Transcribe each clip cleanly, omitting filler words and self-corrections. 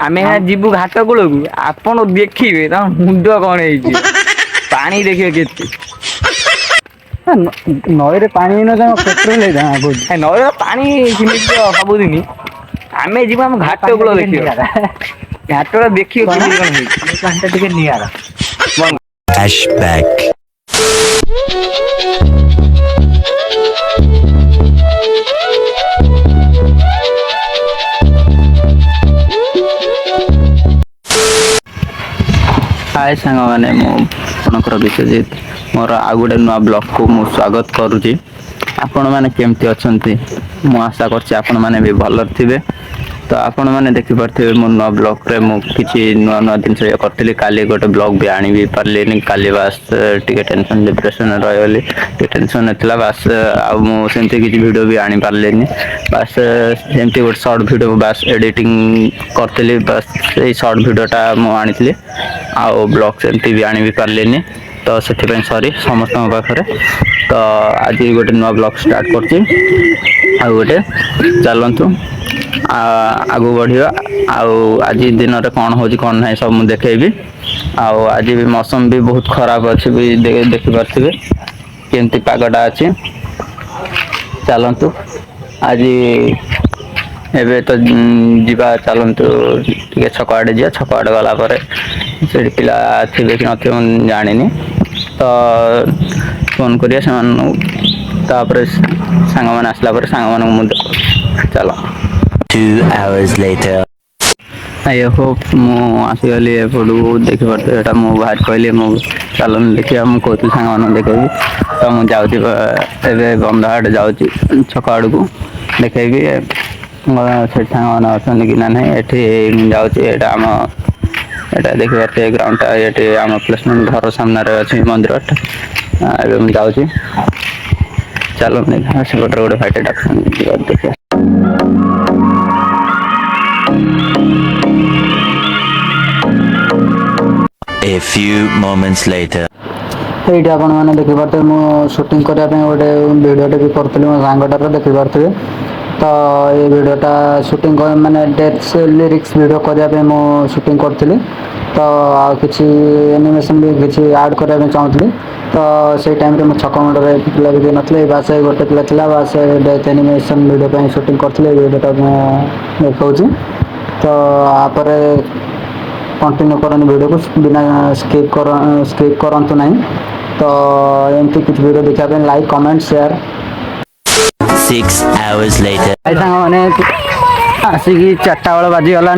ଆମେ ଯିବୁ ଘାଟ କୂଳକୁ ଆପଣ ଦେଖିବେ ତା ମୁଣ୍ଡ କଣ ହେଇଛି ପାଣି ଦେଖିବେ କେତେ ନଈରେ ପାଣି ପେଟ୍ରୋଲ ନଈର ପାଣି ସେମିତି ସବୁଦିନ ଆମେ ଯିବୁ ଆମ ଘାଟ କୂଳ ଦେଖିବ ଘାଟଟା ଦେଖିବ କେମିତି କଣ ହେଇଛି ପାଣିଟା ଟିକେ ନିଆରା। Flashback. हाय सांग मैंने आपणकर विश्वजित मोर आउ गोटे नुआ ब्लॉग को मु स्वागत करुच्ची। आपण मैंने केमती अच्छा मु आशा कर भी भल थे तो आपण मैंने देखिपे मो नुआ ब्लॉग रे मु किसी नुआ नुआ जिन करी काली गोटे ब्लॉग भी आनी भी पारे काली बास टे टेंशन डिप्रेशन रही टेंशन नाला बास आमती किसी वीडियो भी आनी पारे बास एमती गोटे सर्ट वीडियो बास एडिटिंग करी बास ये सर्ट वीडियोटा मुझे आउ ब्लॉग सेमती भी आनी भी पारे तो से सॉरी समस्त पाखे तो आज गोटे नुआ ब्लॉग स्टार्ट करती गोटे चलतु आगू बढ़िया आज दिन में कौन हो कौन ना सब मुझे देखेबी आज भी मौसम भी बहुत खराब अच्छे भी देखिपे केमती पागटा अच्छी चलतु आज एबे तो जीवा चलतु टे छक आड़े जा छक आड़े गला से पिला थे कि न जानी तो फोन करिया सांग मैंने आसला सांग मान चल 2 hours later. आई होप मुसीगली एपटू देखिए मु बाहर कहली चल देखिए मुझे कहती सांग मान देखेबी तो मुझे जाऊँगी बंध आड़े जाऊँ छक आड़ को देखेबी से सांग मैंने अच्छा कि ना ना ये जाऊँ आम एटा देखिए ग्राउंडटा ये आम प्लेसमेंट घर सामने अच्छे मंदिर मुझे जाऊँ चलो सेपटे गोटे फाइट देखिए A few moments later. ये आपण मैंने देखिपे मुझे शूटिंग करने गोटे भिडटे भी करी मो सांगटार देखिपे तो ये भिडटा शूटिंग माने डेथ लिरिक्स वीडियो करने मु शूटिंग करी तो किसी एनिमेशन भी किसी ऐड करने चाहूँगी तो से टाइम रे छक मुंडे पिला भी नथिले बास गोटे पिला थिला बास डेथ एनिमेशन वीडियो पे शूटिंग करथिले वीडियोटा मैं देखौची तो आपर कंटिन्यू करन वीडियो को बिना स्किप करंतु नहीं तो एमती कुछ वीडियो देखा like comment share 6 hours later. मैंने आसिक 4टा बेल बाजीगला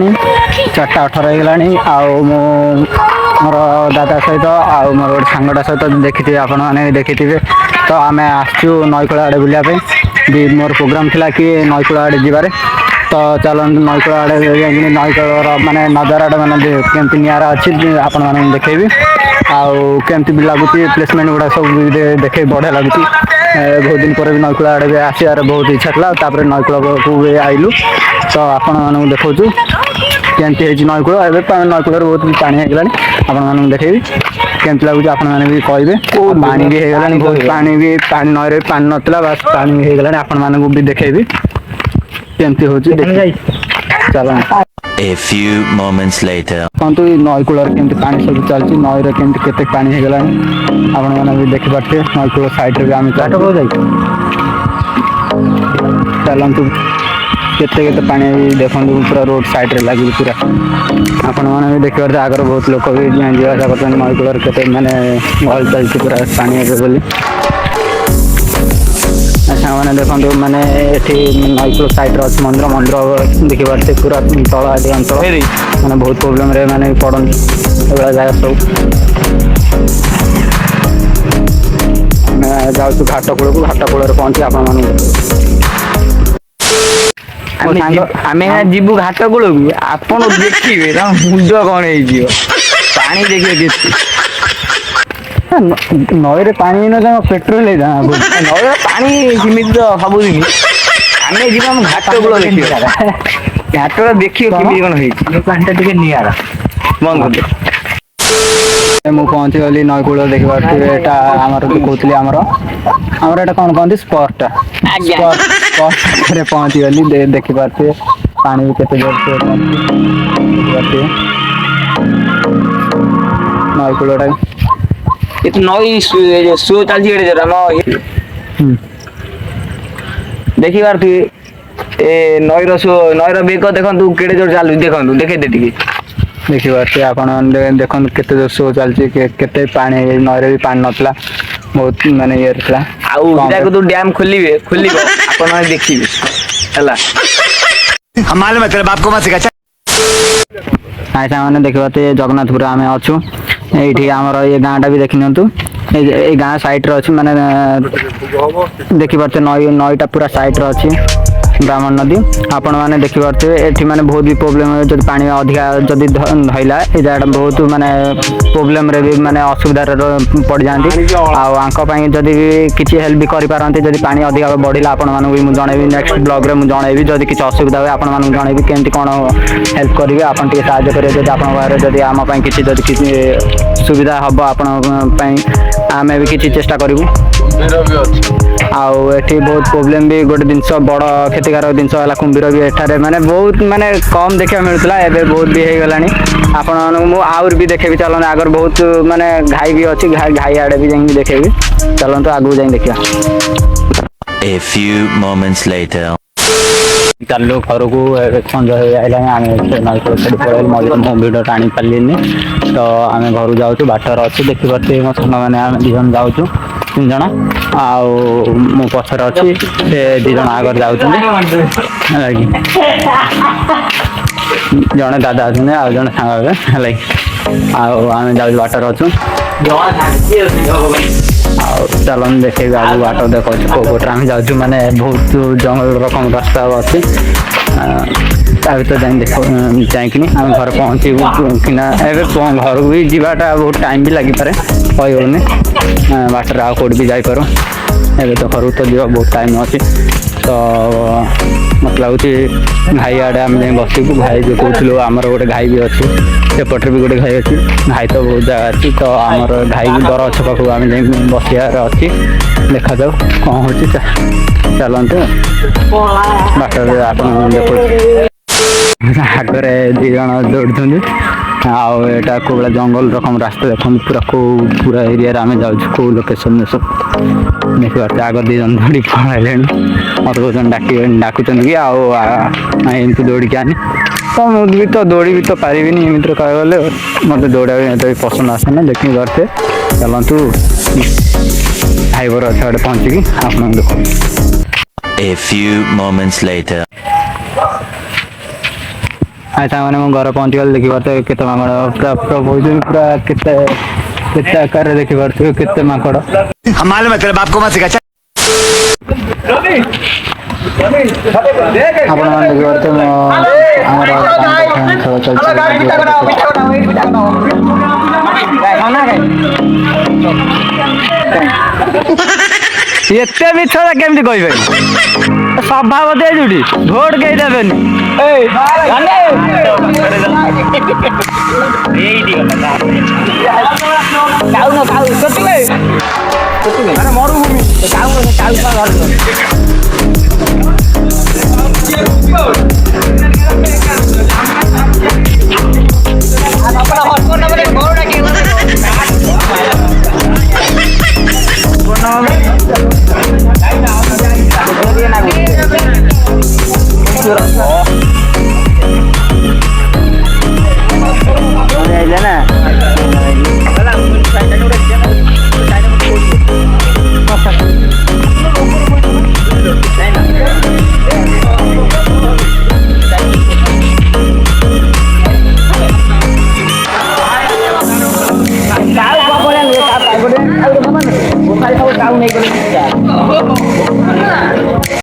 4:18 होगा मोर दादा सहित आउ मोर गोटे सांगटा सहित देखी आपण मैंने देखी तो आम आसचु नईकूल आड़े बुलापी भी मोर प्रोग्राम थिला कि नईकूल आड़े जीवारे तो चलो नईकूल आड़े नईकूल माने नजारा माने केमती निरा अच्छी आपण मैंने देखेबी आमती भी लगुच प्लेसमेंट गुड़ा सब देखे बढ़िया लगुच बहुत दिन पर भी नईकूल आड़े भी आसार बहुत इच्छा था नईकूल को भी आइलु तो आपण मानक देखु केमती नईकूल नईकूल बहुत पानी होगा आपण मानक देखेबी केमती लगुच आपण मैंने भी कहे पानी भी होगा बहुत पानी भी पानी नई पानी नाला बस पानी भी होगा आपण मानक भी देखेबी केमती हो चल A few moments later. कहतु नईकूल केमती पानी सब चलती नई केमती केते पानी होगा आपण मैंने भी देखिपे नईकूल साइड रे आम चलतु केते पानी देखु पूरा रोड साइड रे लगे पूरा आपण मैंने भी देखिए आगर बहुत लोग भी जीवासा कर नईकूल केते माने भल चलती पूरा पानी बोली मैंने देखो मैंने नईकूल साइड अच्छे मंदिर मंदिर देखिपे पूरा तल आदि अंचल मैंने बहुत प्रोब्लेम रे मैंने पड़ती एभा जगह सब जाऊँ घाट कूल को घाट कूल पहुँची आपण आम जीवु घाट कूल को आपण देखिए मुंड कौन हो पानी देखिए केते नई पानी पेट्रोल नईर पानी सीमित सबुदिन आम जीव घाट कूल देखिए घाटा देखिए कमी कौन पाटा टे निरा बंद कर मुझे पहुँची गली नईकूल देखा आमर कहते आमर कौन कहते स्पॉट स्पॉट पहुँची गली देखिपे पानी भी केते जोर से देखिए नई कूलटा ये तो नई शो चलती है जरा देखी बार तू ए नईर शो नईर बेग देखु केड़े जोर चालू देखु देखे दे टिके देखी पारे आपण देखो केते जोर शो चलती केते पानी नईरे भी पानी नथला बहुत माने ये रखला आउ तू डैम खोलिबे आपण माने देखिबे हला हमारे में तेरे बाप को मत सिखा हाय सामाने देखिबाते जगन्नाथपुर आमे अछु एठी हमर ये गाँटा भी देखि नंतु ए गाँ साइड रे अछि माने देखि पारते नईटा पूरा साइड रे अछि ब्राह्मण नदी आपण माने देखि पारते एठी माने बहुत भी प्रॉब्लम है जदी पानी अधिका जदी धइला ए जाडा बहुत माने प्रॉब्लम रे भी माने असुविधा रे पड़ जांती आ आंको पई जदी किछि हेल्प भी करि पारंती जदी पानी अधिका बढ़िला आपण माने भी मु जणेबी नेक्स्ट ब्लॉग रे मु जणेबी जदी किछि असुविधा होय आपण माने जणेबी केंति कोन हेल्प करिवे आपण टिके सहायता करिवे जदी आपण बारे जदी आमा पई किछि सुविधा हबो आपण पई आमे भी किछि चेष्टा करिवु आउ एठी बहुत प्रॉब्लम भी गोटे जिनस बड़ क्षतिकारक जिनस है कुंभीर भी एठारे माने बहुत माने कम देखा मिलूला एबे बहुत भी हो गलानी आपण मु आउर भी देखेबी चलन आगर बहुत माने घाई भी अछि घाई आड़े भी जाई देखेबी चलन तो आगु जाई देखिया A few moments later. चलो घर को संज आइला आम नई छड़ी पड़े मो भिडियो टाणी पार्लिनी तो आम घर जाऊँ बाटर अच्छे देखिपे मो साग मैंने आम दीजन जाऊँ 3 जन आउ मो पछर अच्छी से 2 जन आगर जाऊँ जड़े दादा अच्छे आउ जड़े सांग आम जाऊँ बाटर अच्छु चलन देखे आगे बाट देखो कोटे आम जाऊँ माने बहुत जंगल रकम रास्ता अच्छी भर जाकि आम घर पहुँचू कि घर भी जावाटा बहुत टाइम भी लगी पारे कहीनी बाटर आउ कौट भी जापर एवं तो घर तो जा बहुत टाइम अच्छी तो मत लगुच घाई आड़े आम जाए बसबू घाई जो कहूँ आमर गोटे घाई भी अच्छी सेपटे भी गोटे घाई अच्छी घाई तो बहुत जगह अच्छी तो आमर घाई बर अच्छे पाखक आम जाए बसार अच्छी देखा जाऊ कौन हो चलते बाटर आप देखो आगे 2 जन दौड़ आटा कोला जंगल रकम रास्ता देखो पूरा पूरा एरिया आम जाऊँ कौ लोकेशन सब देख पारे आगे 2 जन दौड़ी पड़े मत कौन डाकुन कि आमती दौड़ी आनी तो मुझे भी तो दौड़ी भी तो पारि एमती कह गले मत दौड़ा भी पसंद आसेना देखी करते चलतु हाइबर अच्छे गोटे पहुँचिकी आप देखो A few moments later. अच्छा मैंने मो घर पहुँच गल देखी पारे केते माकड़ पूरा पूरा बहुत पूरा केते आकार देखी पारे केते माकड़ हमारे में तेरे बाप को मत सिखा आपण माने देखि पारे हमर एते भी छोड़ा केमती कहबे स्वभाव दे जुटी भोट के देबेनी नहीं